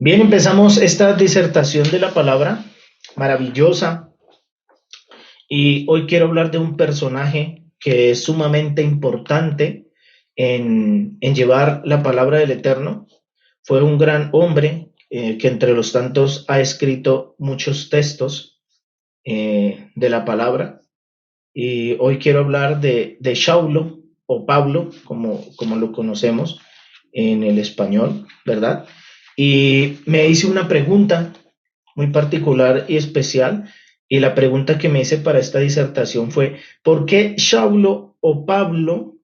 Bien, empezamos esta disertación de la palabra maravillosa y hoy quiero hablar de un personaje que es sumamente importante en llevar la palabra del Eterno. Fue un gran hombre que entre los tantos ha escrito muchos textos de la palabra y hoy quiero hablar de Saulo o Pablo, como lo conocemos en el español, ¿verdad? Y me hice una pregunta muy particular y especial, y la pregunta que me hice para esta disertación fue, ¿por qué Saulo o Pablo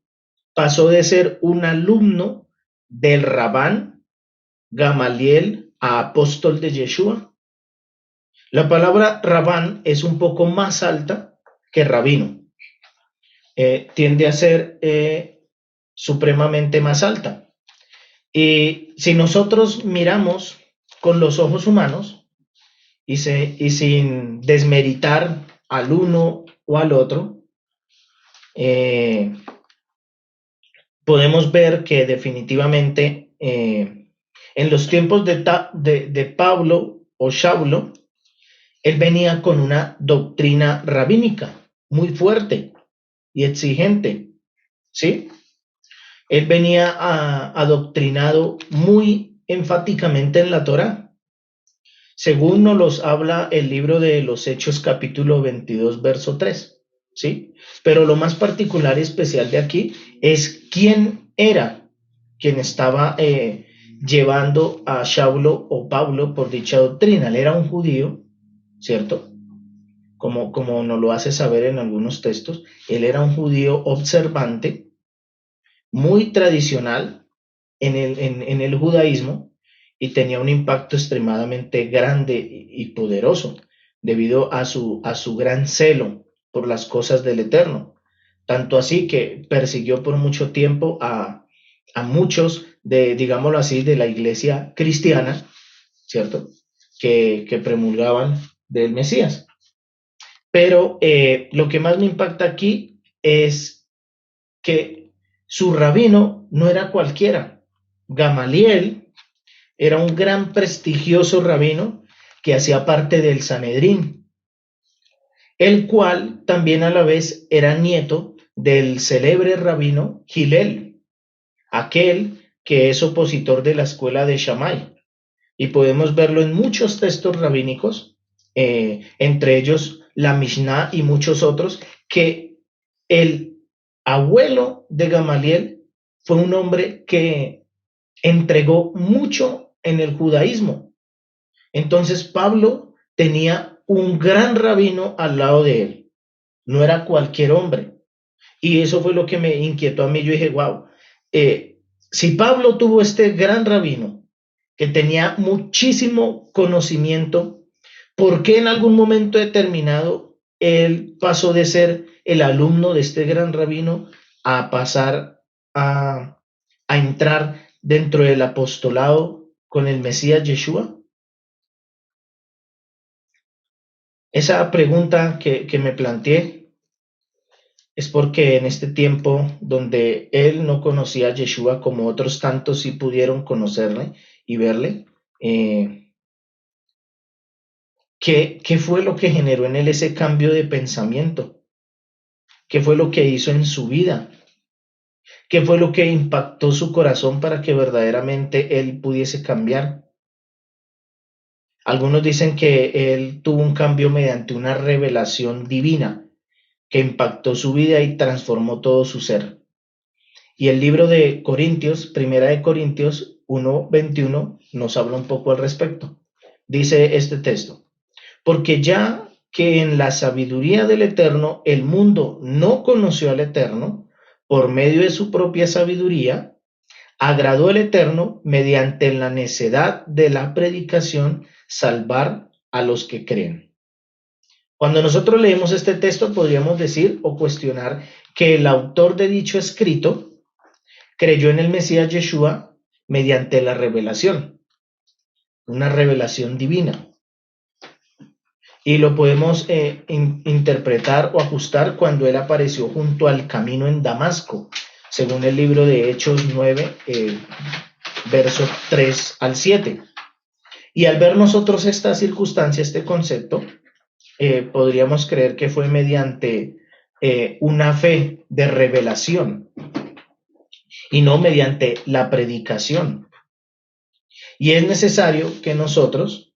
pasó de ser un alumno del Rabán Gamaliel a apóstol de Yeshua? La palabra Rabán es un poco más alta que rabino, tiende a ser supremamente más alta. Y si nosotros miramos con los ojos humanos y sin desmeritar al uno o al otro, podemos ver que definitivamente en los tiempos de Pablo o Saulo, él venía con una doctrina rabínica muy fuerte y exigente, ¿sí? Él venía adoctrinado muy enfáticamente en la Torá, según nos los habla el libro de los Hechos capítulo 22, verso 3, ¿sí? Pero lo más particular y especial de aquí es quién era quien estaba llevando a Saulo o Pablo por dicha doctrina. Él era un judío, ¿cierto? Como nos lo hace saber en algunos textos, él era un judío observante, muy tradicional en el judaísmo, y tenía un impacto extremadamente grande y poderoso debido a su gran celo por las cosas del Eterno. Tanto así que persiguió por mucho tiempo a muchos digámoslo así, de la iglesia cristiana, ¿cierto? Que promulgaban del Mesías. Pero lo que más me impacta aquí es que su rabino no era cualquiera. Gamaliel era un gran prestigioso rabino que hacía parte del Sanedrín, el cual también a la vez era nieto del célebre rabino Hillel, aquel que es opositor de la escuela de Shammai. Y podemos verlo en muchos textos rabínicos, entre ellos la Mishnah y muchos otros, que el abuelo de Gamaliel fue un hombre que entregó mucho en el judaísmo. Entonces Pablo tenía un gran rabino al lado de él, no era cualquier hombre. Y eso fue lo que me inquietó a mí. Yo dije, wow, si Pablo tuvo este gran rabino que tenía muchísimo conocimiento, ¿por qué en algún momento determinado él pasó de ser el alumno de este gran rabino a pasar a entrar dentro del apostolado con el Mesías Yeshua? Esa pregunta que me planteé es porque en este tiempo donde él no conocía a Yeshua como otros tantos sí pudieron conocerle y verle, ¿qué fue lo que generó en él ese cambio de pensamiento? ¿Qué fue lo que hizo en su vida? ¿Qué fue lo que impactó su corazón para que verdaderamente él pudiese cambiar? Algunos dicen que él tuvo un cambio mediante una revelación divina que impactó su vida y transformó todo su ser. Y el libro de Corintios, Primera de Corintios 1:21, nos habla un poco al respecto. Dice este texto: porque ya que en la sabiduría del Eterno el mundo no conoció al Eterno, por medio de su propia sabiduría, agradó el Eterno mediante la necedad de la predicación salvar a los que creen. Cuando nosotros leemos este texto podríamos decir o cuestionar que el autor de dicho escrito creyó en el Mesías Yeshua mediante la revelación, una revelación divina. Y lo podemos interpretar o ajustar cuando él apareció junto al camino en Damasco, según el libro de Hechos 9, versos 3 al 7. Y al ver nosotros esta circunstancia, este concepto, podríamos creer que fue mediante una fe de revelación y no mediante la predicación. Y es necesario que nosotros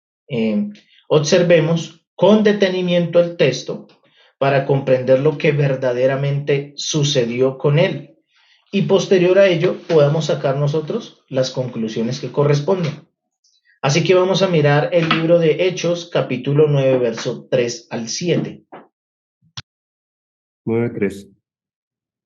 observemos con detenimiento el texto para comprender lo que verdaderamente sucedió con él. Y posterior a ello podamos sacar nosotros las conclusiones que corresponden. Así que vamos a mirar el libro de Hechos, capítulo 9, verso 3 al 7. 9:3.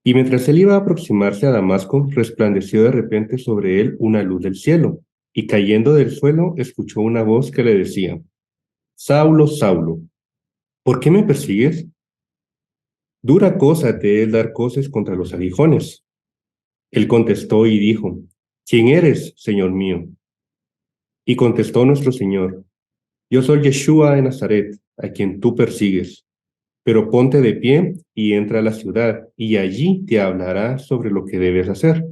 Y mientras él iba a aproximarse a Damasco, resplandeció de repente sobre él una luz del cielo, y cayendo del suelo, escuchó una voz que le decía: Saulo, Saulo, ¿por qué me persigues? Dura cosa te es dar coces contra los aguijones. Él contestó y dijo: ¿Quién eres, Señor mío? Y contestó nuestro Señor: Yo soy Yeshua de Nazaret, a quien tú persigues. Pero ponte de pie y entra a la ciudad, y allí te hablará sobre lo que debes hacer.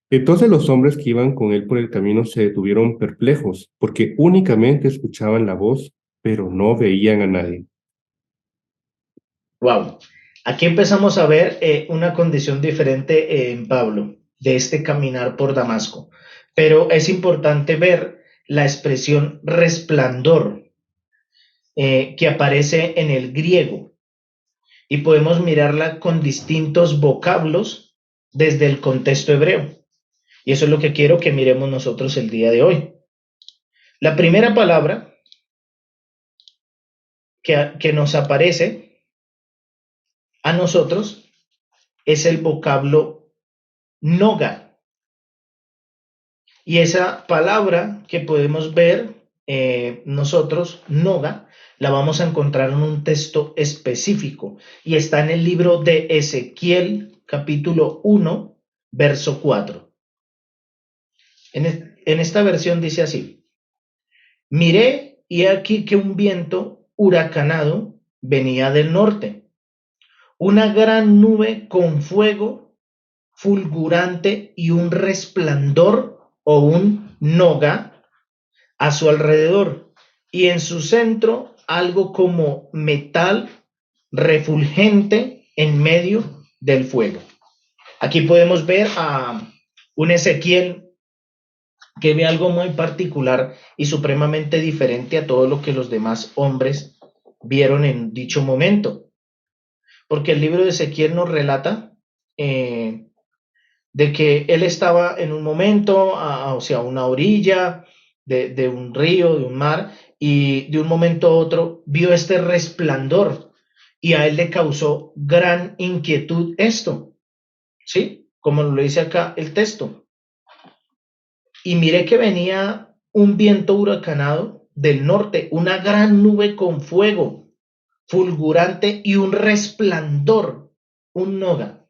Entonces los hombres que iban con él por el camino se detuvieron perplejos, porque únicamente escuchaban la voz, pero no veían a nadie. Wow. Aquí empezamos a ver una condición diferente en Pablo, de este caminar por Damasco. Pero es importante ver la expresión resplandor que aparece en el griego. Y podemos mirarla con distintos vocablos desde el contexto hebreo. Y eso es lo que quiero que miremos nosotros el día de hoy. La primera palabra que nos aparece a nosotros es el vocablo noga. Y esa palabra que podemos ver nosotros, noga, la vamos a encontrar en un texto específico y está en el libro de Ezequiel, capítulo 1, verso 4. En esta versión dice así: Miré y aquí que un viento huracanado venía del norte, una gran nube con fuego fulgurante y un resplandor o un noga a su alrededor, y en su centro algo como metal refulgente en medio del fuego. Aquí podemos ver a un Ezequiel que ve algo muy particular y supremamente diferente a todo lo que los demás hombres vieron en dicho momento. Porque el libro de Ezequiel nos relata de que él estaba en un momento, o sea, a una orilla de un río, de un mar, y de un momento a otro vio este resplandor y a él le causó gran inquietud esto, ¿sí? Como lo dice acá el texto. Y miré que venía un viento huracanado del norte, una gran nube con fuego fulgurante y un resplandor, un noga.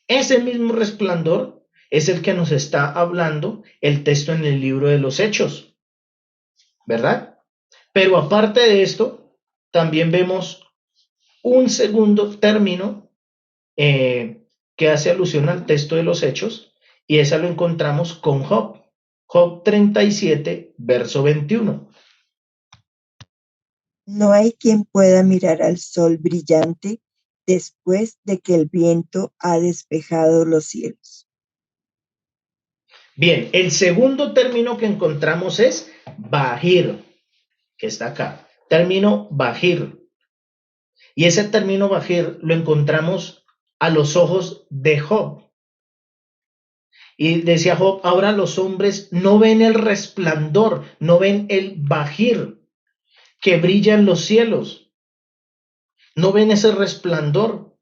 Ese mismo resplandor es el que nos está hablando el texto en el libro de los Hechos, ¿verdad? Pero aparte de esto, también vemos un segundo término que hace alusión al texto de los Hechos, y esa lo encontramos con Job. Job 37, verso 21. No hay quien pueda mirar al sol brillante después de que el viento ha despejado los cielos. Bien, el segundo término que encontramos es Bahir, que está acá. Término Bahir. Y ese término Bahir lo encontramos a los ojos de Job. Y decía Job: ahora los hombres no ven el resplandor, no ven el Bahir que brilla en los cielos. No ven ese resplandor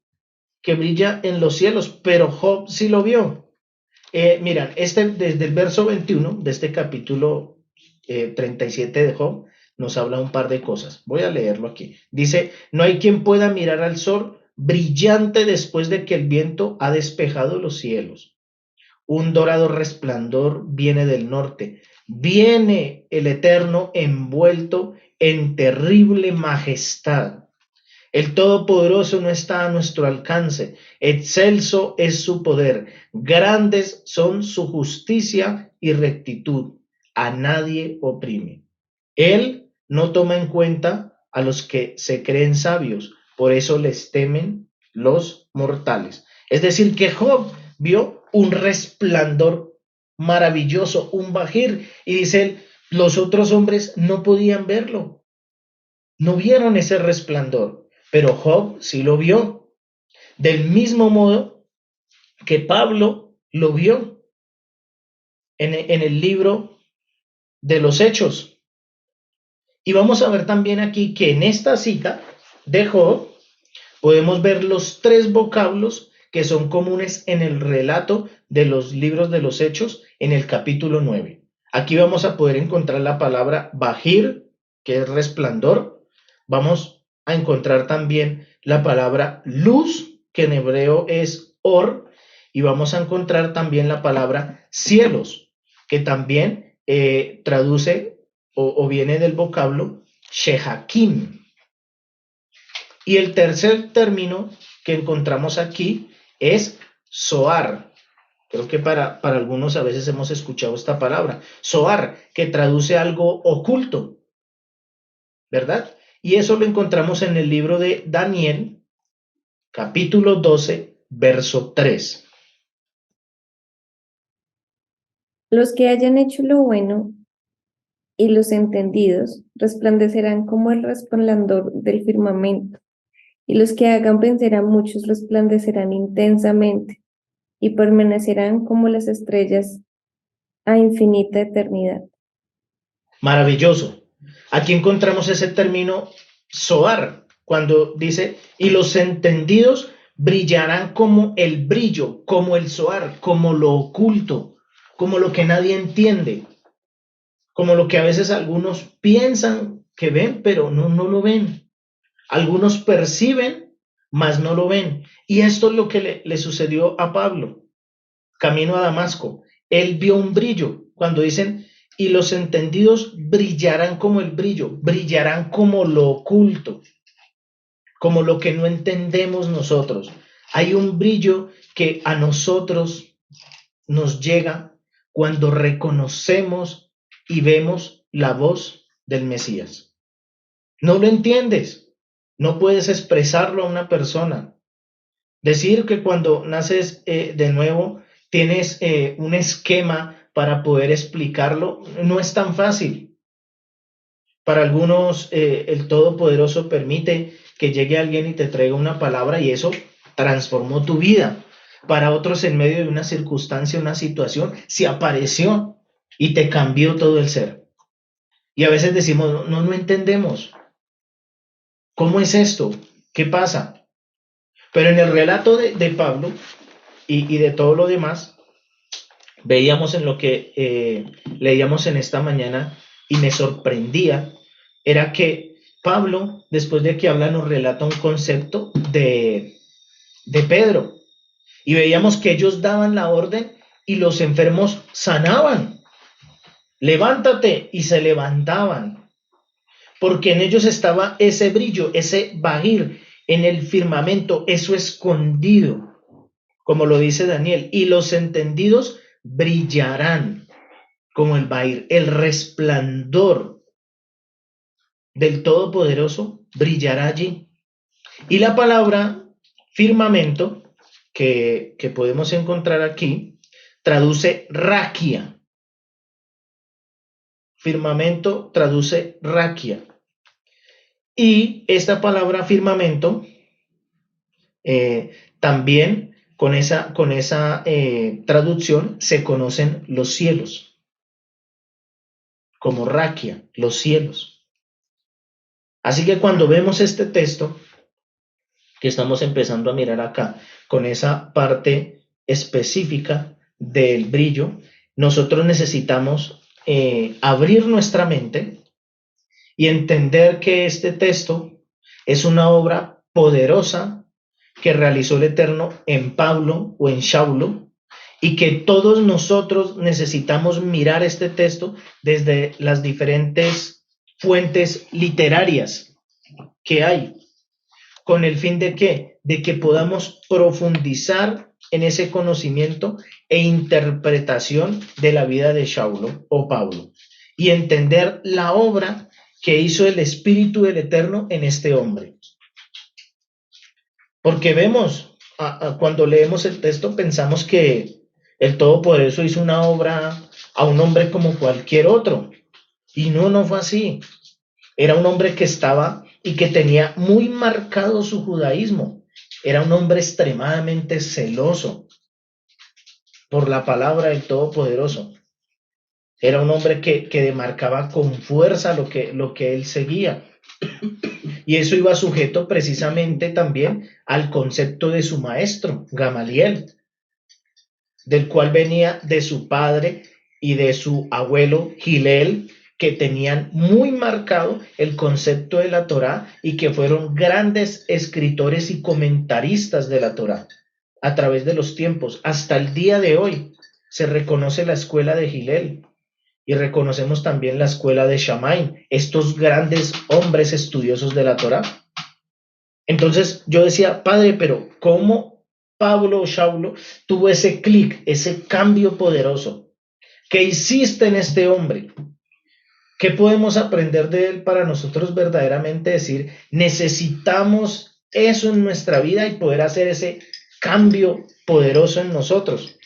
que brilla en los cielos, pero Job sí lo vio. Miran, desde el verso 21 de este capítulo 37 de Job, nos habla un par de cosas. Voy a leerlo aquí. Dice: no hay quien pueda mirar al sol brillante después de que el viento ha despejado los cielos. Un dorado resplandor viene del norte. Viene el Eterno envuelto en terrible majestad. El Todopoderoso no está a nuestro alcance. Excelso es su poder. Grandes son su justicia y rectitud. a nadie oprime. Él no toma en cuenta a los que se creen sabios, por eso les temen los mortales. Es decir, que Job vio un resplandor maravilloso, un Bahir, y dice él, los otros hombres no podían verlo, no vieron ese resplandor, pero Job sí lo vio, del mismo modo que Pablo lo vio en el libro de los Hechos. Y vamos a ver también aquí que en esta cita de Job podemos ver los tres vocablos que son comunes en el relato de los libros de los Hechos en el capítulo 9. Aquí vamos a poder encontrar la palabra Bahir, que es resplandor. Vamos a encontrar también la palabra luz, que en hebreo es or, y vamos a encontrar también la palabra cielos, que también traduce o viene del vocablo shehakim. Y el tercer término que encontramos aquí es Zohar. Creo que para algunos a veces hemos escuchado esta palabra, Zohar, que traduce algo oculto, ¿verdad? Y eso lo encontramos en el libro de Daniel, capítulo 12, verso 3. Los que hayan hecho lo bueno y los entendidos resplandecerán como el resplandor del firmamento, y los que hagan vencer a muchos resplandecerán intensamente y permanecerán como las estrellas a infinita eternidad. Maravilloso. Aquí encontramos ese término Zohar, cuando dice, y los entendidos brillarán como el brillo, como el Zohar, como lo oculto, como lo que nadie entiende, como lo que a veces algunos piensan que ven, pero no lo ven. Algunos perciben, mas no lo ven. Y esto es lo que le sucedió a Pablo, camino a Damasco. Él vio un brillo, cuando dicen, y los entendidos brillarán como el brillo, brillarán como lo oculto, como lo que no entendemos nosotros. Hay un brillo que a nosotros nos llega cuando reconocemos y vemos la voz del Mesías. No lo entiendes, no puedes expresarlo a una persona. Decir que cuando naces de nuevo tienes un esquema para poder explicarlo no es tan fácil. Para algunos el Todopoderoso permite que llegue alguien y te traiga una palabra y eso transformó tu vida. Para otros, en medio de una circunstancia, una situación, se apareció y te cambió todo el ser. Y a veces decimos, no entendemos. ¿Cómo es esto? ¿Qué pasa? Pero en el relato de Pablo y de todo lo demás, veíamos en lo que leíamos en esta mañana y me sorprendía, era que Pablo, después de que habla, nos relata un concepto de Pedro. Y veíamos que ellos daban la orden y los enfermos sanaban. Levántate, y se levantaban. Porque en ellos estaba ese brillo, ese bahir en el firmamento, eso escondido, como lo dice Daniel. Y los entendidos brillarán como el bahir, el resplandor del Todopoderoso brillará allí. Y la palabra firmamento que podemos encontrar aquí traduce raquia. Firmamento traduce raquia. Y esta palabra firmamento también con esa traducción se conocen los cielos, como raquia, los cielos. Así que cuando vemos este texto que estamos empezando a mirar acá, con esa parte específica del brillo, nosotros necesitamos abrir nuestra mente y entender que este texto es una obra poderosa que realizó el Eterno en Pablo o en Saulo, y que todos nosotros necesitamos mirar este texto desde las diferentes fuentes literarias que hay. ¿Con el fin de qué? De que podamos profundizar en ese conocimiento e interpretación de la vida de Saulo o Pablo y entender la obra que hizo el Espíritu del Eterno en este hombre. Porque vemos, cuando leemos el texto, pensamos que el Todopoderoso hizo una obra a un hombre como cualquier otro. Y no fue así. Era un hombre que estaba y que tenía muy marcado su judaísmo. Era un hombre extremadamente celoso por la palabra del Todopoderoso. Era un hombre que demarcaba con fuerza lo que él seguía. Y eso iba sujeto precisamente también al concepto de su maestro, Gamaliel, del cual venía de su padre y de su abuelo Gilel, que tenían muy marcado el concepto de la Torá y que fueron grandes escritores y comentaristas de la Torá a través de los tiempos. Hasta el día de hoy se reconoce la escuela de Gilel y reconocemos también la escuela de Shammai, estos grandes hombres estudiosos de la Torá. Entonces yo decía, padre, pero ¿cómo Pablo o Saulo tuvo ese clic, ese cambio poderoso? ¿Qué hiciste en este hombre? ¿Qué podemos aprender de él para nosotros verdaderamente decir, necesitamos eso en nuestra vida y poder hacer ese cambio poderoso en nosotros?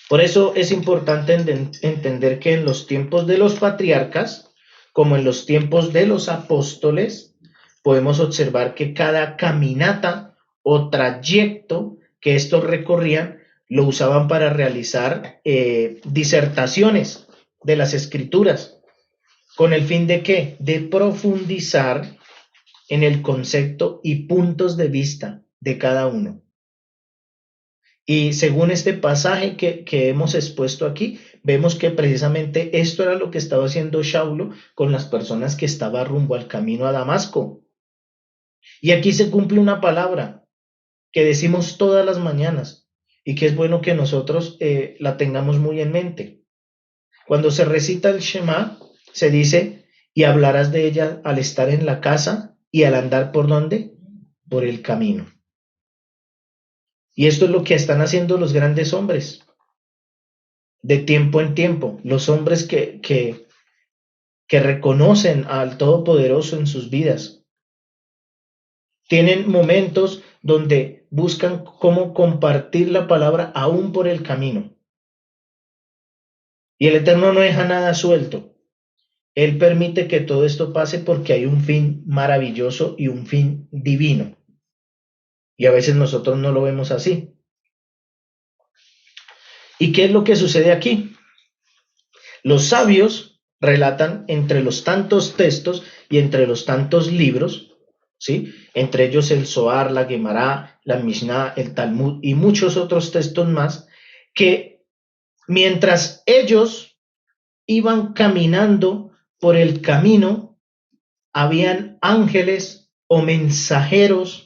Por eso es importante entender que en los tiempos de los patriarcas, como en los tiempos de los apóstoles, podemos observar que cada caminata o trayecto que estos recorrían lo usaban para realizar disertaciones de las escrituras. ¿Con el fin de qué? De profundizar en el concepto y puntos de vista de cada uno. Y según este pasaje que hemos expuesto aquí, vemos que precisamente esto era lo que estaba haciendo Saulo con las personas que estaban rumbo al camino a Damasco. Y aquí se cumple una palabra que decimos todas las mañanas y que es bueno que nosotros la tengamos muy en mente. Cuando se recita el Shema, se dice, y hablarás de ella al estar en la casa y al andar ¿por dónde? Por el camino. Y esto es lo que están haciendo los grandes hombres, de tiempo en tiempo, los hombres que reconocen al Todopoderoso en sus vidas. Tienen momentos donde buscan cómo compartir la palabra aún por el camino. Y el Eterno no deja nada suelto. Él permite que todo esto pase porque hay un fin maravilloso y un fin divino. Y a veces nosotros no lo vemos así. ¿Y qué es lo que sucede aquí? Los sabios relatan entre los tantos textos y entre los tantos libros, ¿sí? Entre ellos el Zohar, la Gemara, la Mishnah, el Talmud y muchos otros textos más, que mientras ellos iban caminando por el camino, habían ángeles o mensajeros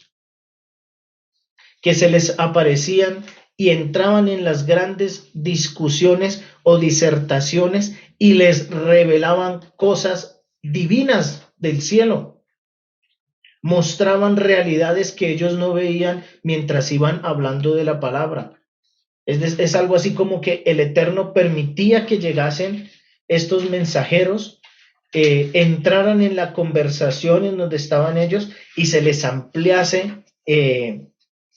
que se les aparecían y entraban en las grandes discusiones o disertaciones y les revelaban cosas divinas del cielo. Mostraban realidades que ellos no veían mientras iban hablando de la palabra. Es algo así como que el Eterno permitía que llegasen estos mensajeros, entraran en la conversación en donde estaban ellos y se les ampliase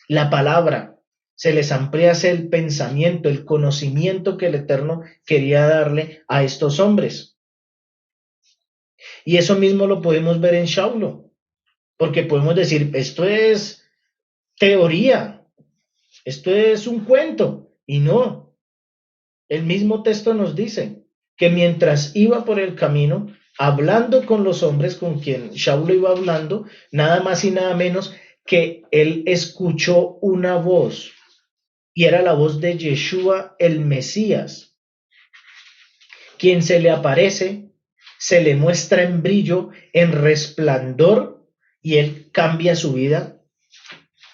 la palabra, se les ampliase el pensamiento, el conocimiento que el Eterno quería darle a estos hombres. Y eso mismo lo podemos ver en Saulo, porque podemos decir, esto es teoría, esto es un cuento, y no. El mismo texto nos dice que mientras iba por el camino, hablando con los hombres con quien Saulo iba hablando, nada más y nada menos que él escuchó una voz, y era la voz de Yeshua el Mesías, quien se le aparece, se le muestra en brillo, en resplandor, y él cambia su vida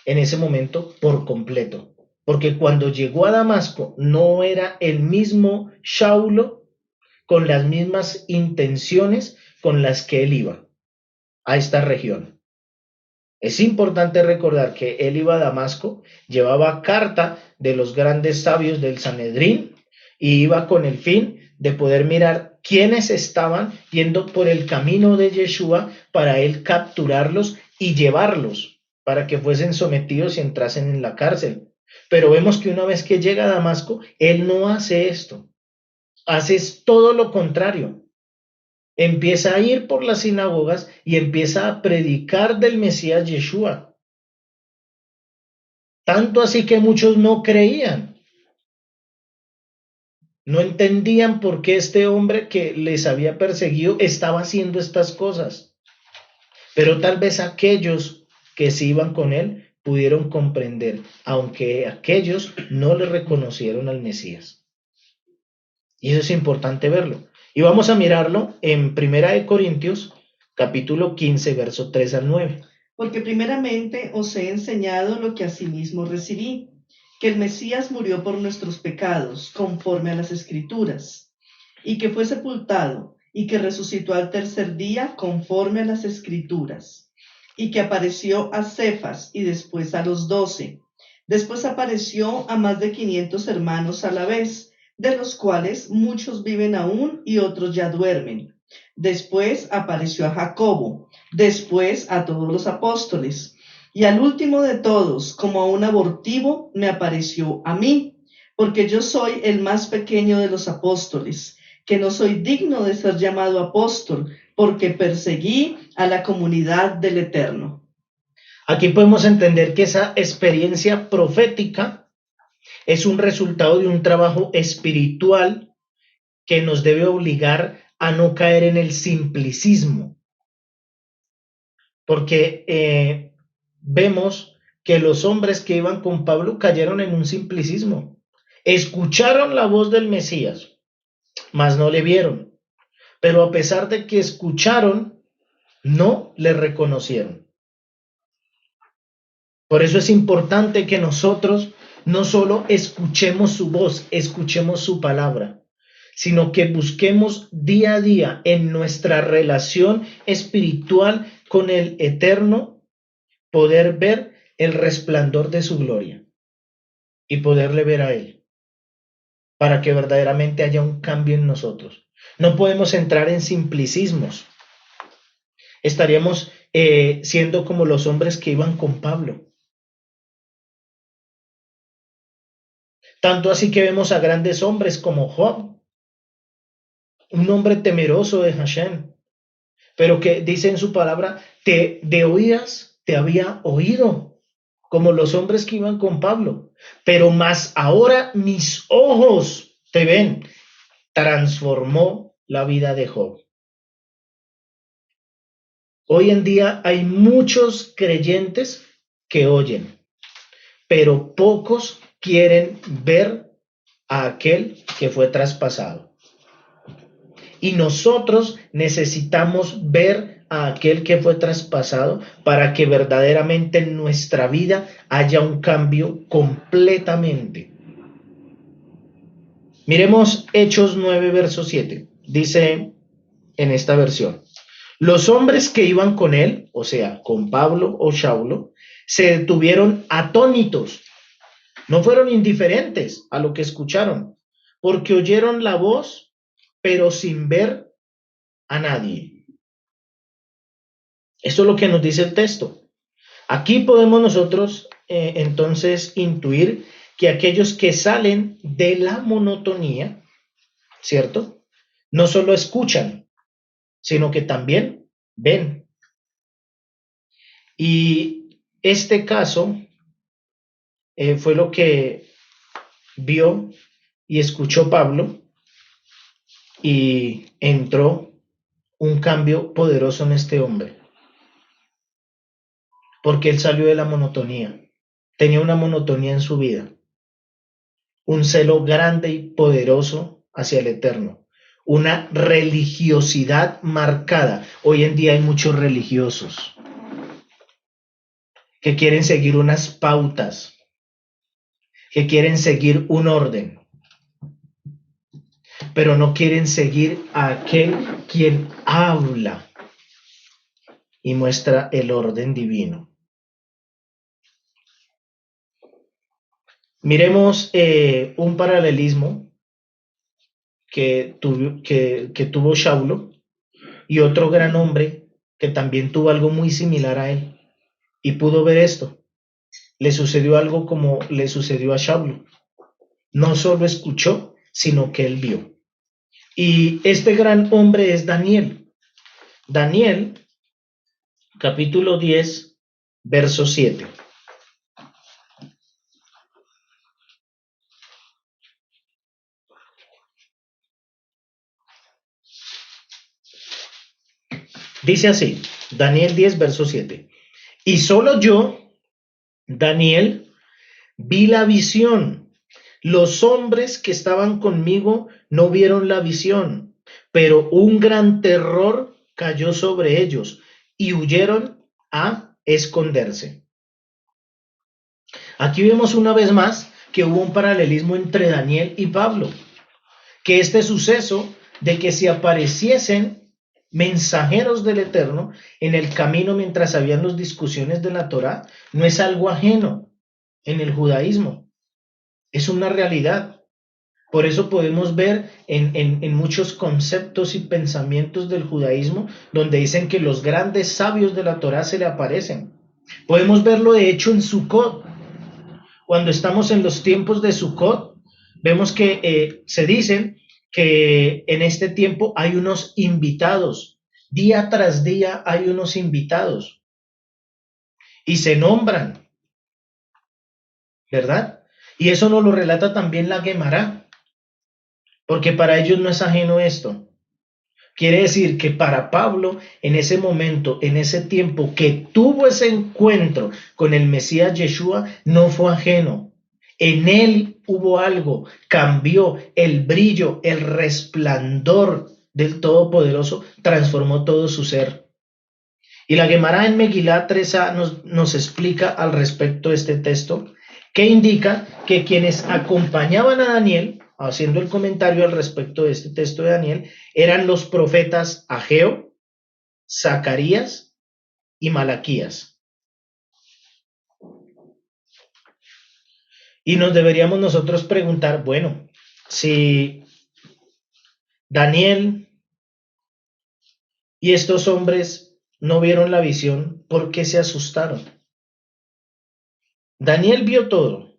en ese momento por completo. Porque cuando llegó a Damasco no era el mismo Saulo con las mismas intenciones con las que él iba a esta región. Es importante recordar que él iba a Damasco, llevaba carta de los grandes sabios del Sanedrín y iba con el fin de poder mirar quiénes estaban yendo por el camino de Yeshua para él capturarlos y llevarlos para que fuesen sometidos y entrasen en la cárcel. Pero vemos que una vez que llega a Damasco, él no hace esto, hace todo lo contrario. Empieza a ir por las sinagogas y empieza a predicar del Mesías Yeshua. Tanto así que muchos no creían. No entendían por qué este hombre que les había perseguido estaba haciendo estas cosas. Pero tal vez aquellos que se iban con él pudieron comprender, aunque aquellos no le reconocieron al Mesías. Y eso es importante verlo. Y vamos a mirarlo en 1 Corintios, capítulo 15, verso 3 al 9. Porque primeramente os he enseñado lo que asimismo recibí, que el Mesías murió por nuestros pecados, conforme a las Escrituras, y que fue sepultado, y que resucitó al tercer día, conforme a las Escrituras, y que apareció a Cefas y después a los 12. Después apareció a más de 500 hermanos a la vez, de los cuales muchos viven aún y otros ya duermen. Después apareció a Jacobo, después a todos los apóstoles, y al último de todos, como a un abortivo, me apareció a mí, porque yo soy el más pequeño de los apóstoles, que no soy digno de ser llamado apóstol, porque perseguí a la comunidad del Eterno. Aquí podemos entender que esa experiencia profética es un resultado de un trabajo espiritual que nos debe obligar a no caer en el simplicismo. Porque vemos que los hombres que iban con Pablo cayeron en un simplicismo. Escucharon la voz del Mesías, mas no le vieron. Pero a pesar de que escucharon, no le reconocieron. Por eso es importante que nosotros no solo escuchemos su voz, escuchemos su palabra, sino que busquemos día a día en nuestra relación espiritual con el Eterno, poder ver el resplandor de su gloria y poderle ver a Él, para que verdaderamente haya un cambio en nosotros. No podemos entrar en simplicismos. Estaríamos siendo como los hombres que iban con Pablo. Tanto así que vemos a grandes hombres como Job, un hombre temeroso de Hashem, pero que dice en su palabra, de oídas te había oído, como los hombres que iban con Pablo, pero más ahora mis ojos te ven. Transformó la vida de Job. Hoy en día hay muchos creyentes que oyen, pero pocos quieren ver a aquel que fue traspasado. Y nosotros necesitamos ver a aquel que fue traspasado para que verdaderamente en nuestra vida haya un cambio completamente. Miremos Hechos 9, verso 7. Dice en esta versión: los hombres que iban con él, o sea, con Pablo o Saulo, se detuvieron atónitos. No fueron indiferentes a lo que escucharon, porque oyeron la voz, pero sin ver a nadie. Esto es lo que nos dice el texto. Aquí podemos nosotros entonces intuir que aquellos que salen de la monotonía, ¿cierto? No solo escuchan, sino que también ven. Y este caso fue lo que vio y escuchó Pablo, y entró un cambio poderoso en este hombre, porque él salió de la monotonía. Tenía una monotonía en su vida, un celo grande y poderoso hacia el Eterno, una religiosidad marcada. Hoy en día hay muchos religiosos que quieren seguir unas pautas, que quieren seguir un orden, pero no quieren seguir a aquel quien habla y muestra el orden divino. Miremos un paralelismo que tuvo Saulo y otro gran hombre que también tuvo algo muy similar a él y pudo ver esto. Le sucedió algo como le sucedió a Saulo. No solo escuchó, sino que él vio. Y este gran hombre es Daniel. Daniel, capítulo 10, verso 7. Dice así, Daniel 10, verso 7. Y solo yo, Daniel, vi la visión. Los hombres que estaban conmigo no vieron la visión, pero un gran terror cayó sobre ellos y huyeron a esconderse. Aquí vemos una vez más que hubo un paralelismo entre Daniel y Pablo, que este suceso de que se apareciesen mensajeros del Eterno en el camino mientras habían las discusiones de la Torá no es algo ajeno en el judaísmo, es una realidad. Por eso podemos ver en muchos conceptos y pensamientos del judaísmo donde dicen que los grandes sabios de la Torá se le aparecen. Podemos verlo de hecho en Sukkot. Cuando estamos en los tiempos de Sukkot, vemos que se dicen que en este tiempo hay unos invitados. Día tras día hay unos invitados. Y se nombran, ¿verdad? Y eso nos lo relata también la Guemará, porque para ellos no es ajeno esto. Quiere decir que para Pablo, en ese momento, en ese tiempo que tuvo ese encuentro con el Mesías Yeshua, no fue ajeno. En él hubo algo, cambió el brillo, el resplandor del Todopoderoso, transformó todo su ser. Y la Guemará en Megilá 3a nos explica al respecto de este texto, que indica que quienes acompañaban a Daniel, haciendo el comentario al respecto de este texto de Daniel, eran los profetas Ageo, Zacarías y Malaquías. Y nos deberíamos nosotros preguntar, bueno, si Daniel y estos hombres no vieron la visión, ¿por qué se asustaron? Daniel vio todo,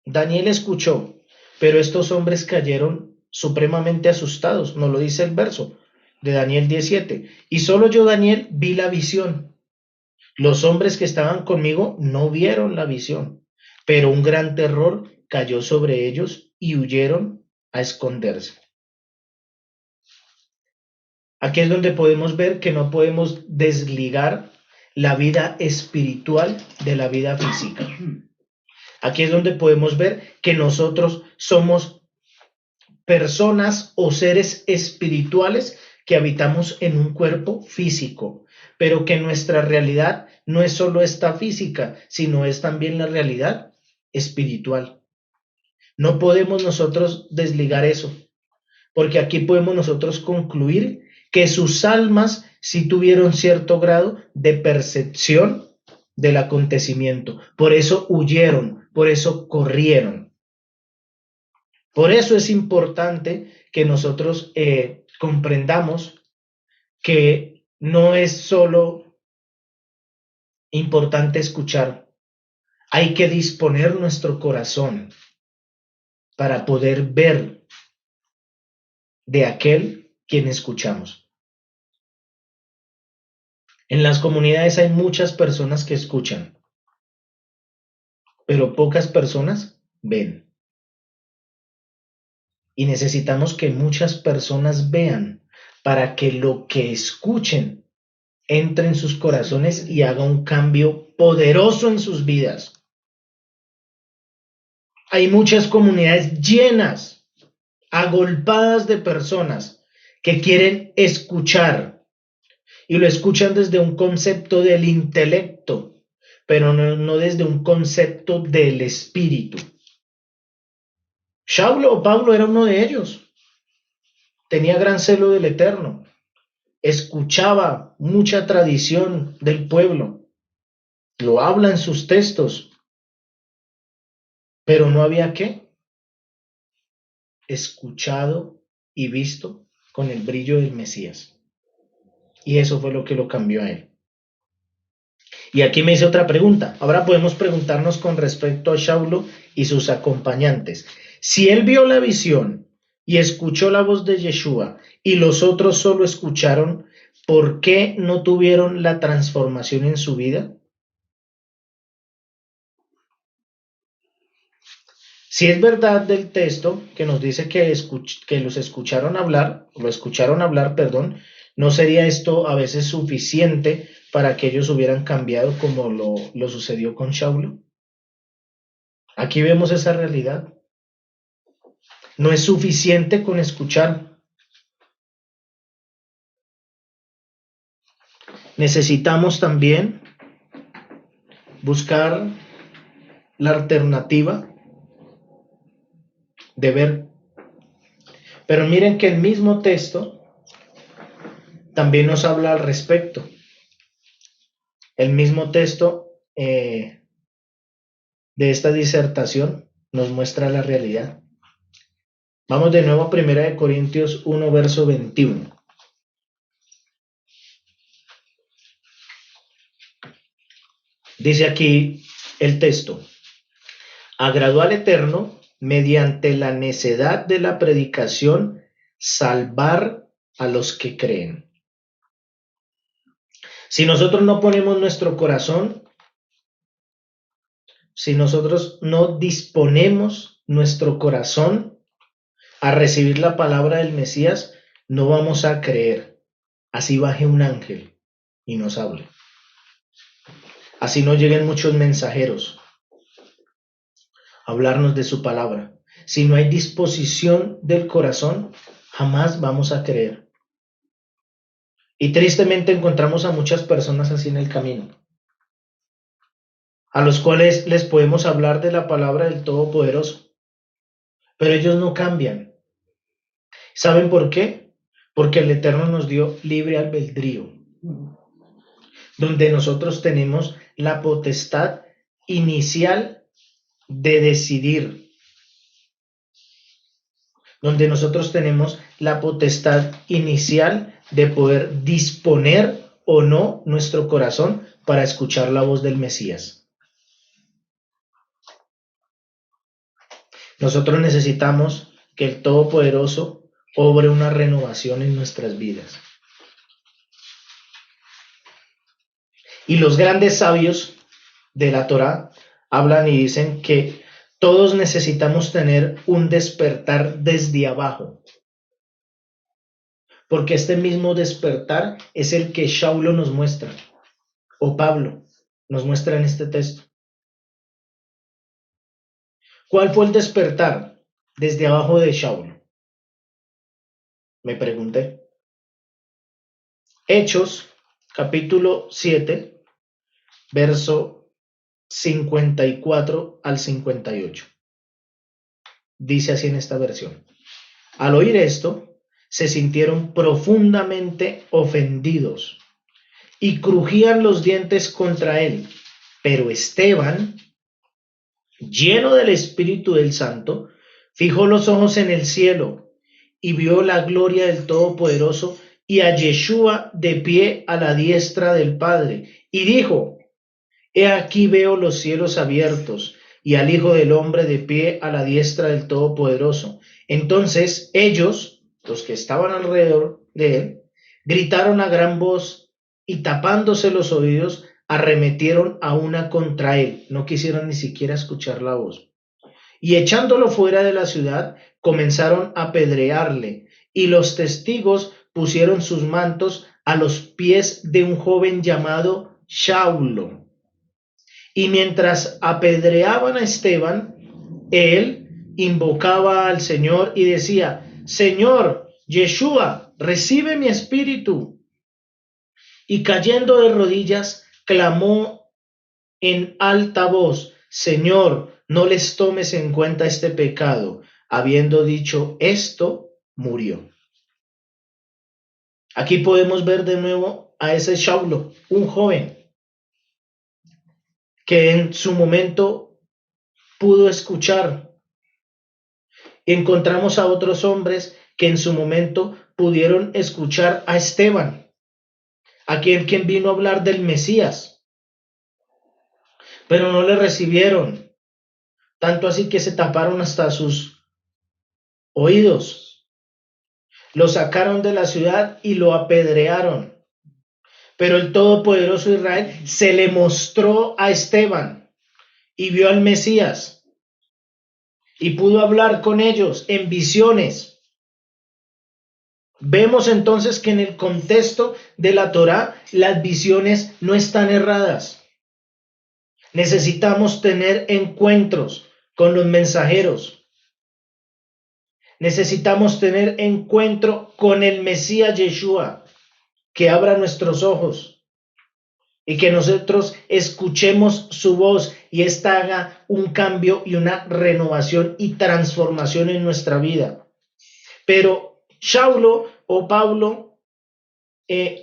Daniel escuchó, pero estos hombres cayeron supremamente asustados, nos lo dice el verso de Daniel 17. Y solo yo, Daniel, vi la visión. Los hombres que estaban conmigo no vieron la visión, pero un gran terror cayó sobre ellos y huyeron a esconderse. Aquí es donde podemos ver que no podemos desligar la vida espiritual de la vida física. Aquí es donde podemos ver que nosotros somos personas o seres espirituales que habitamos en un cuerpo físico, pero que nuestra realidad no es solo esta física, sino es también la realidad espiritual. No podemos nosotros desligar eso, porque aquí podemos nosotros concluir que sus almas sí tuvieron cierto grado de percepción del acontecimiento, por eso huyeron, por eso corrieron. Por eso es importante que nosotros comprendamos que no es solo importante escuchar, hay que disponer nuestro corazón para poder ver de aquel quien escuchamos. En las comunidades hay muchas personas que escuchan, pero pocas personas ven. Y necesitamos que muchas personas vean para que lo que escuchen entre en sus corazones y haga un cambio poderoso en sus vidas. Hay muchas comunidades llenas, agolpadas de personas que quieren escuchar y lo escuchan desde un concepto del intelecto, pero no desde un concepto del espíritu. Saulo o Pablo era uno de ellos. Tenía gran celo del Eterno. Escuchaba mucha tradición del pueblo. Lo habla en sus textos. pero no había ¿qué? Escuchado y visto con el brillo del Mesías. Y eso fue lo que lo cambió a él. Y aquí me hice otra pregunta. Ahora podemos preguntarnos con respecto a Saulo y sus acompañantes. Si él vio la visión y escuchó la voz de Yeshua y los otros solo escucharon, ¿por qué no tuvieron la transformación en su vida? Si es verdad del texto que nos dice que los escucharon hablar, lo escucharon hablar, perdón, ¿no sería esto a veces suficiente para que ellos hubieran cambiado como lo sucedió con Saulo? Aquí vemos esa realidad. No es suficiente con escuchar. Necesitamos también buscar la alternativa de ver. Pero miren que el mismo texto también nos habla al respecto. El mismo texto de esta disertación nos muestra la realidad. Vamos de nuevo a 1 Corintios 1, verso 21. Dice aquí el texto: agradó al Eterno mediante la necedad de la predicación salvar a los que creen. Si nosotros no ponemos nuestro corazón, si nosotros no disponemos nuestro corazón a recibir la palabra del Mesías, no vamos a creer. Así baje un ángel y nos hable. Así no lleguen muchos mensajeros a hablarnos de su palabra. Si no hay disposición del corazón, jamás vamos a creer. Y tristemente encontramos a muchas personas así en el camino, a los cuales les podemos hablar de la palabra del Todopoderoso, pero ellos no cambian. ¿Saben por qué? Porque el Eterno nos dio libre albedrío, donde nosotros tenemos la potestad inicial de decidir, donde nosotros tenemos la potestad inicial de poder disponer o no nuestro corazón para escuchar la voz del Mesías. Nosotros necesitamos que el Todopoderoso obre una renovación en nuestras vidas. Y los grandes sabios de la Torá hablan y dicen que todos necesitamos tener un despertar desde abajo, porque este mismo despertar es el que Saulo nos muestra, o Pablo nos muestra en este texto. ¿Cuál fue el despertar desde abajo de Saulo? Me pregunté. Hechos, capítulo 7, verso 54 al 58. Dice así en esta versión: al oír esto, se sintieron profundamente ofendidos y crujían los dientes contra él. Pero Esteban, lleno del Espíritu del Santo, fijó los ojos en el cielo y vio la gloria del Todopoderoso y a Yeshua de pie a la diestra del Padre, y dijo: he aquí veo los cielos abiertos y al Hijo del Hombre de pie a la diestra del Todopoderoso. Entonces ellos, los que estaban alrededor de él, gritaron a gran voz y tapándose los oídos, arremetieron a una contra él. No quisieron ni siquiera escuchar la voz. Y echándolo fuera de la ciudad, comenzaron a apedrearle, y los testigos pusieron sus mantos a los pies de un joven llamado Saulo. Y mientras apedreaban a Esteban, él invocaba al Señor y decía: Señor, Yeshua, recibe mi espíritu. Y cayendo de rodillas, clamó en alta voz: Señor, no les tomes en cuenta este pecado. Habiendo dicho esto, murió. Aquí podemos ver de nuevo a ese Saulo, un joven que en su momento pudo escuchar. Encontramos a otros hombres que en su momento pudieron escuchar a Esteban, quien vino a hablar del Mesías, pero no le recibieron, tanto así que se taparon hasta sus oídos. Lo sacaron de la ciudad y lo apedrearon. Pero el Todopoderoso Israel se le mostró a Esteban y vio al Mesías y pudo hablar con ellos en visiones. Vemos entonces que en el contexto de la Torá las visiones no están erradas. Necesitamos tener encuentros con los mensajeros. Necesitamos tener encuentro con el Mesías Yeshua, que abra nuestros ojos y que nosotros escuchemos su voz y ésta haga un cambio y una renovación y transformación en nuestra vida. Pero Saulo o Pablo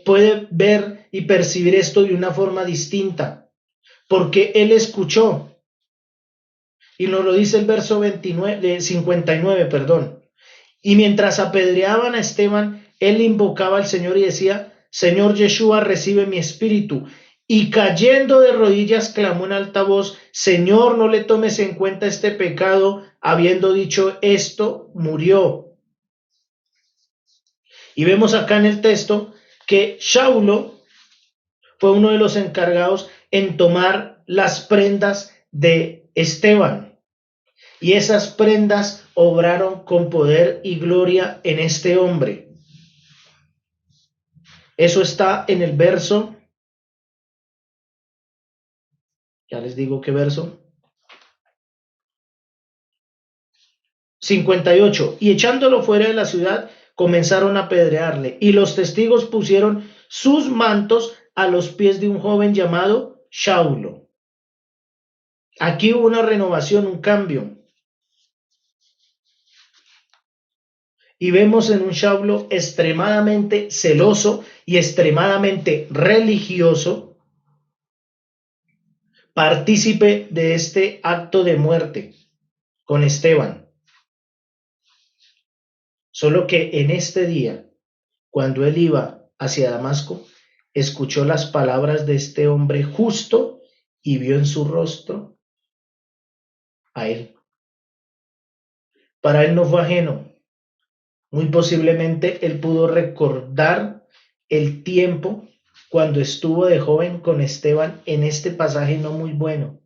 puede ver y percibir esto de una forma distinta, porque él escuchó, y nos lo dice el verso 59, perdón. Y mientras apedreaban a Esteban, él invocaba al Señor y decía: Señor Yeshua, recibe mi espíritu. Y cayendo de rodillas clamó en alta voz: Señor, no le tomes en cuenta este pecado. Habiendo dicho esto, murió. Y vemos acá en el texto que Saulo fue uno de los encargados en tomar las prendas de Esteban. Y esas prendas obraron con poder y gloria en este hombre. Eso está en el verso, ya les digo qué verso, 58. Y echándolo fuera de la ciudad, comenzaron a apedrearle. Y los testigos pusieron sus mantos a los pies de un joven llamado Saulo. Aquí hubo una renovación, un cambio. Y vemos en un Saulo extremadamente celoso y extremadamente religioso, partícipe de este acto de muerte con Esteban. Solo que en este día, cuando él iba hacia Damasco, escuchó las palabras de este hombre justo y vio en su rostro a él. Para él no fue ajeno. Muy posiblemente él pudo recordar el tiempo cuando estuvo de joven con Esteban en este pasaje no muy bueno.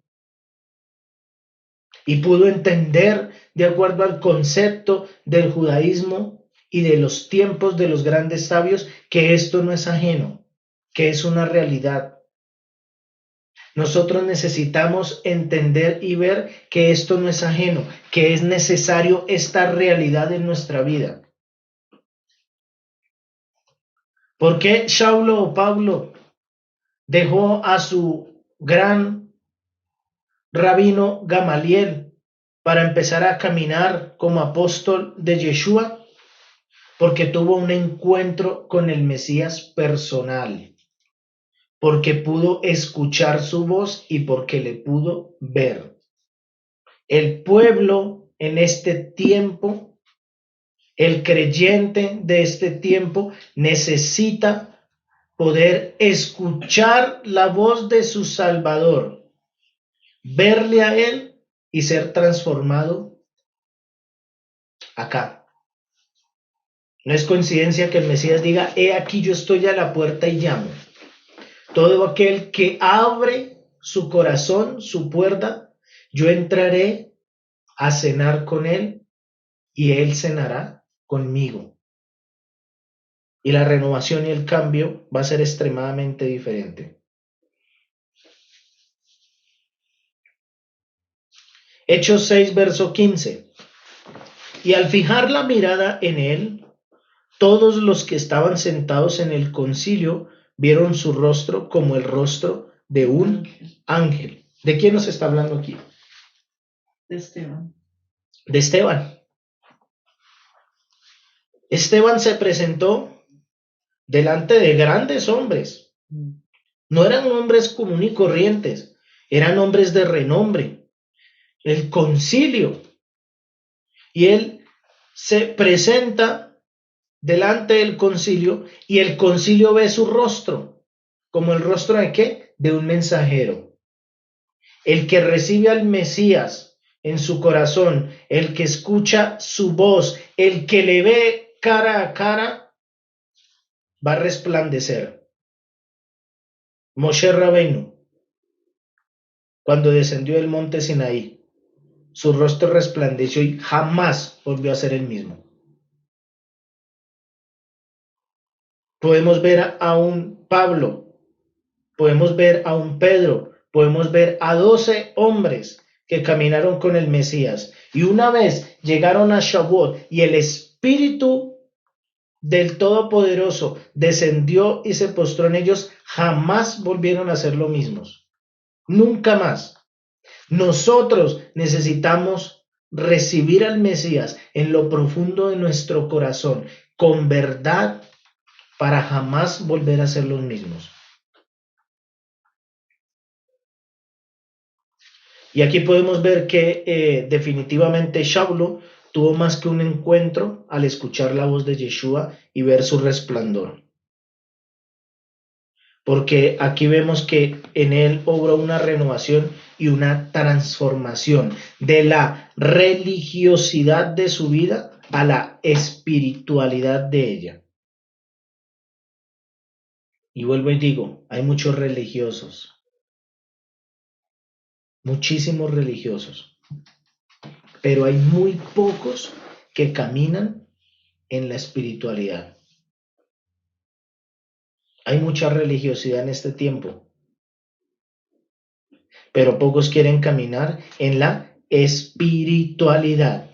Y pudo entender, de acuerdo al concepto del judaísmo y de los tiempos de los grandes sabios, que esto no es ajeno, que es una realidad. Nosotros necesitamos entender y ver que esto no es ajeno, que es necesario esta realidad en nuestra vida. ¿Por qué Saulo o Pablo dejó a su gran rabino Gamaliel para empezar a caminar como apóstol de Yeshua? Porque tuvo un encuentro con el Mesías personal, porque pudo escuchar su voz y porque le pudo ver. El pueblo en este tiempo, el creyente de este tiempo, necesita poder escuchar la voz de su Salvador, verle a él y ser transformado acá. No es coincidencia que el Mesías diga: he aquí yo estoy a la puerta y llamo. Todo aquel que abre su corazón, su puerta, yo entraré a cenar con él y él cenará conmigo. Y la renovación y el cambio va a ser extremadamente diferente. Hechos 6, verso 15. Y al fijar la mirada en él, todos los que estaban sentados en el concilio vieron su rostro como el rostro de un ángel. ¿De quién nos está hablando aquí? De Esteban. De Esteban. Esteban se presentó delante de grandes hombres. No eran hombres comunes y corrientes, eran hombres de renombre. el concilio. Y él se presenta delante del concilio y el concilio ve su rostro. ¿Como el rostro de qué? De un mensajero. El que recibe al Mesías en su corazón, el que escucha su voz, el que le ve cara a cara, va a resplandecer. Moshe Rabbeinu, cuando descendió del monte Sinaí, su rostro resplandeció y jamás volvió a ser el mismo. Podemos ver a un Pablo, podemos ver a un Pedro, podemos ver a 12 hombres que caminaron con el Mesías. Y una vez llegaron a Shavuot y el Espíritu del Todopoderoso descendió y se postró en ellos, jamás volvieron a ser lo mismos. Nunca más. Nosotros necesitamos recibir al Mesías en lo profundo de nuestro corazón, con verdad, para jamás volver a ser los mismos. Y aquí podemos ver que definitivamente Saulo tuvo más que un encuentro al escuchar la voz de Yeshua y ver su resplandor. Porque aquí vemos que en él obra una renovación y una transformación de la religiosidad de su vida a la espiritualidad de ella. Y vuelvo y digo, hay muchos religiosos, muchísimos religiosos, pero hay muy pocos que caminan en la espiritualidad. Hay mucha religiosidad en este tiempo, pero pocos quieren caminar en la espiritualidad.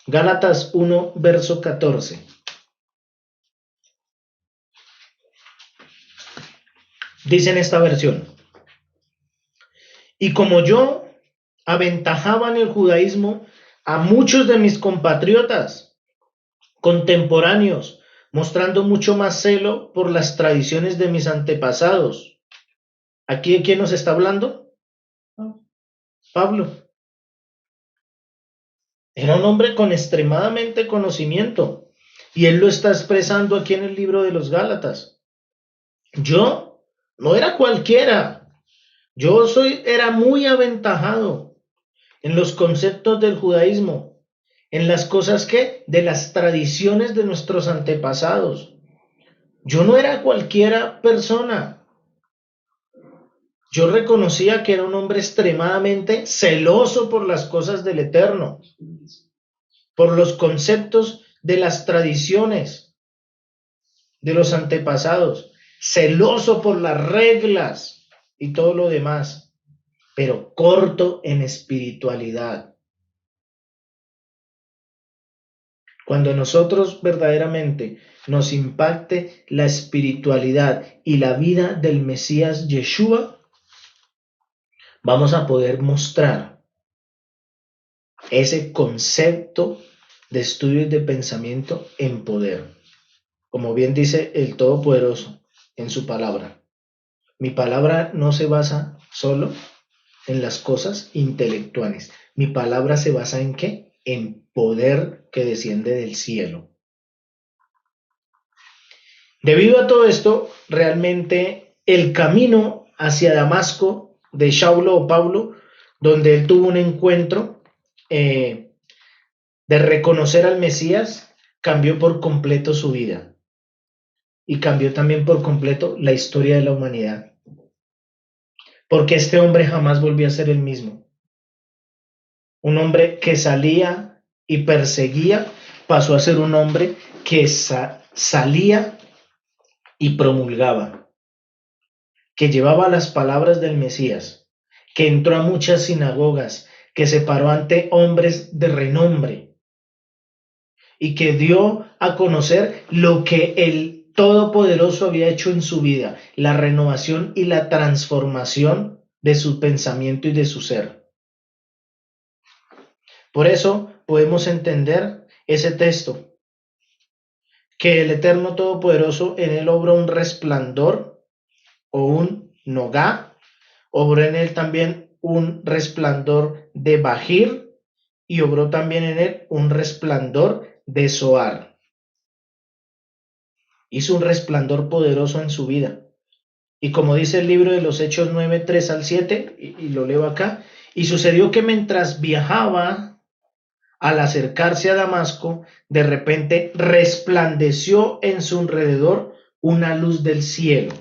Gálatas 1, verso 14. Dice en esta versión: y como yo aventajaba en el judaísmo a muchos de mis compatriotas contemporáneos, mostrando mucho más celo por las tradiciones de mis antepasados. ¿Aquí de quién nos está hablando? Pablo. Era un hombre con extremadamente conocimiento y él lo está expresando aquí en el libro de los Gálatas. Yo no era cualquiera, era muy aventajado en los conceptos del judaísmo, en las cosas de las tradiciones de nuestros antepasados. Yo no era cualquiera persona. Yo reconocía que era un hombre extremadamente celoso por las cosas del Eterno, por los conceptos de las tradiciones de los antepasados, celoso por las reglas y todo lo demás, pero corto en espiritualidad. Cuando nosotros verdaderamente nos impacte la espiritualidad y la vida del Mesías Yeshua, vamos a poder mostrar ese concepto de estudio y de pensamiento en poder. Como bien dice el Todopoderoso en su palabra. Mi palabra no se basa solo en las cosas intelectuales. Mi palabra se basa ¿en qué? En poder que desciende del cielo. Debido a todo esto, realmente el camino hacia Damasco de Saulo o Pablo, donde él tuvo un encuentro de reconocer al Mesías, cambió por completo su vida y cambió también por completo la historia de la humanidad, porque este hombre jamás volvió a ser el mismo. Un hombre que salía y perseguía pasó a ser un hombre que salía y promulgaba, que llevaba las palabras del Mesías, que entró a muchas sinagogas, que se paró ante hombres de renombre y que dio a conocer lo que el Todopoderoso había hecho en su vida, la renovación y la transformación de su pensamiento y de su ser. Por eso podemos entender ese texto, que el Eterno Todopoderoso en él obra un resplandor o un nogá, obró en él también un resplandor de Bajir y obró también en él un resplandor de Zoar. Hizo un resplandor poderoso en su vida. Y como dice el libro de los Hechos 9, 3 al 7, y lo leo acá, y sucedió que mientras viajaba, al acercarse a Damasco, de repente resplandeció en su alrededor una luz del cielo.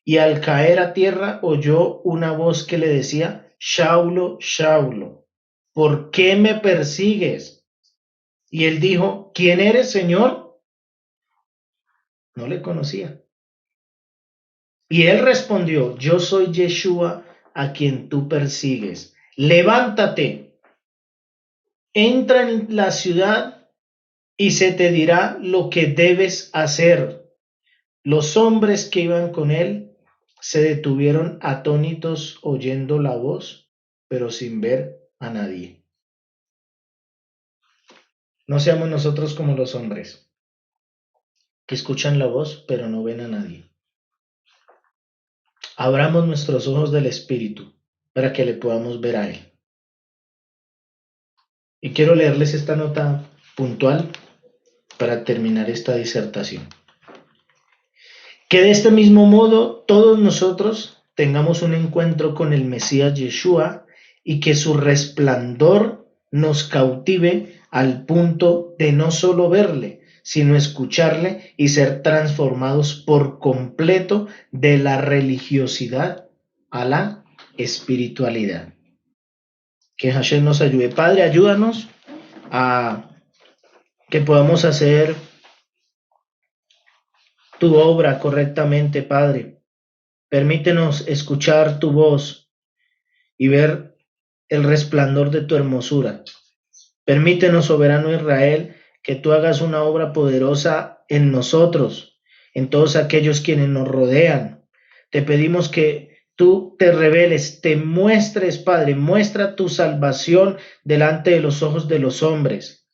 Y al caer a tierra oyó una voz que le decía: Saulo, Saulo, ¿por qué me persigues? Y él dijo: ¿Quién eres, Señor? No le conocía. Y él respondió: yo soy Yeshua a quien tú persigues. Levántate, entra en la ciudad y se te dirá lo que debes hacer. Los hombres que iban con él se detuvieron atónitos oyendo la voz, pero sin ver a nadie. No seamos nosotros como los hombres, que escuchan la voz, pero no ven a nadie. Abramos nuestros ojos del Espíritu para que le podamos ver a Él. Y quiero leerles esta nota puntual para terminar esta disertación. Que de este mismo modo todos nosotros tengamos un encuentro con el Mesías Yeshua y que su resplandor nos cautive al punto de no solo verle, sino escucharle y ser transformados por completo de la religiosidad a la espiritualidad. Que Hashem nos ayude. Padre, ayúdanos a que podamos hacer tu obra correctamente, Padre. Permítenos escuchar tu voz y ver el resplandor de tu hermosura. Permítenos, soberano Israel, que tú hagas una obra poderosa en nosotros, en todos aquellos quienes nos rodean. Te pedimos que tú te reveles, te muestres, Padre, muestra tu salvación delante de los ojos de los hombres.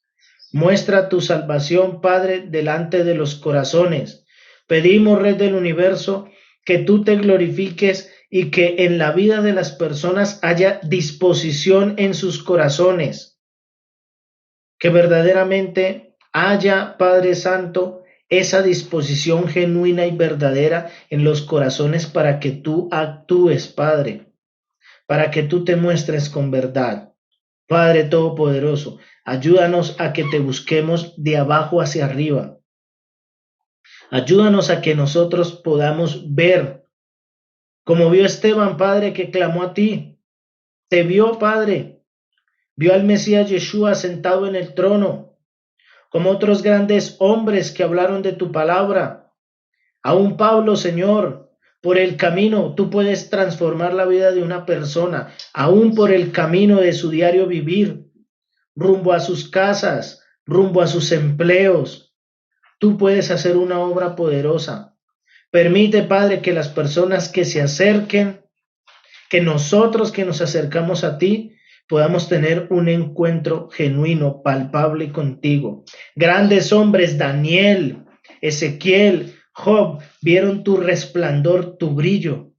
Muestra tu salvación, Padre, delante de los corazones. Pedimos, Rey del Universo, que tú te glorifiques y que en la vida de las personas haya disposición en sus corazones. Que verdaderamente haya, Padre Santo, esa disposición genuina y verdadera en los corazones para que tú actúes, Padre, para que tú te muestres con verdad. Padre Todopoderoso, ayúdanos a que te busquemos de abajo hacia arriba. Ayúdanos a que nosotros podamos ver, como vio Esteban, Padre, que clamó a ti. Te vio, Padre, vio al Mesías Yeshua sentado en el trono, como otros grandes hombres que hablaron de tu palabra. Aún Pablo, Señor, por el camino tú puedes transformar la vida de una persona, aún por el camino de su diario vivir, rumbo a sus casas, rumbo a sus empleos. Tú puedes hacer una obra poderosa. Permite, Padre, que las personas que se acerquen, que nosotros que nos acercamos a ti, podamos tener un encuentro genuino, palpable contigo. Grandes hombres, Daniel, Ezequiel, Job, vieron tu resplandor, tu brillo.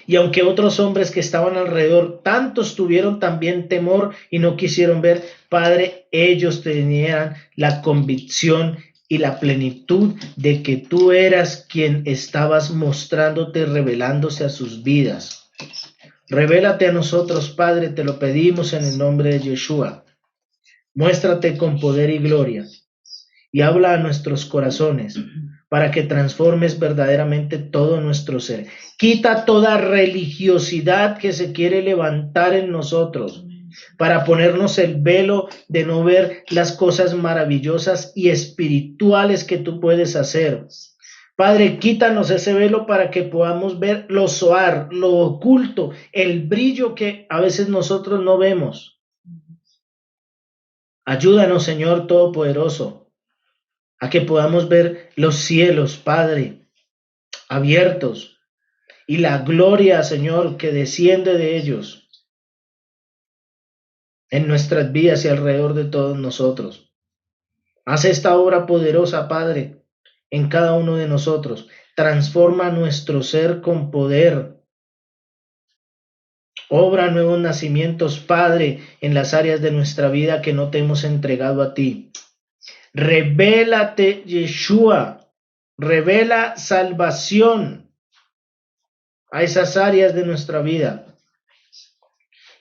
Y aunque otros hombres que estaban alrededor, tantos tuvieron también temor y no quisieron ver, Padre, ellos tenían la convicción y la plenitud de que tú eras quien estabas mostrándote, revelándose a sus vidas. Revélate a nosotros, Padre, te lo pedimos en el nombre de Yeshua. Muéstrate con poder y gloria y habla a nuestros corazones para que transformes verdaderamente todo nuestro ser. Quita toda religiosidad que se quiere levantar en nosotros para ponernos el velo de no ver las cosas maravillosas y espirituales que tú puedes hacer. Padre, quítanos ese velo para que podamos ver lo zoar, lo oculto, el brillo que a veces nosotros no vemos. Ayúdanos, Señor Todopoderoso, a que podamos ver los cielos, Padre, abiertos y la gloria, Señor, que desciende de ellos en nuestras vidas y alrededor de todos nosotros. Haz esta obra poderosa, Padre, en cada uno de nosotros. Transforma nuestro ser con poder. Obra nuevos nacimientos, Padre, en las áreas de nuestra vida que no te hemos entregado a ti. Revélate, Yeshua, revela salvación a esas áreas de nuestra vida.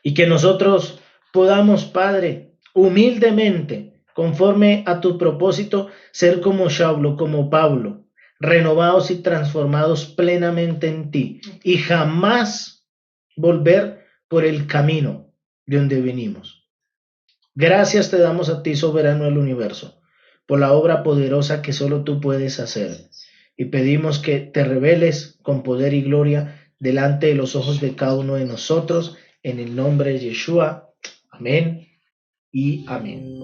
Y que nosotros podamos, Padre, humildemente, conforme a tu propósito, ser como Saulo, como Pablo, renovados y transformados plenamente en ti, y jamás volver por el camino de donde venimos. Gracias te damos a ti, soberano del universo, por la obra poderosa que solo tú puedes hacer. Y pedimos que te reveles con poder y gloria delante de los ojos de cada uno de nosotros, en el nombre de Yeshua. Amén y amén.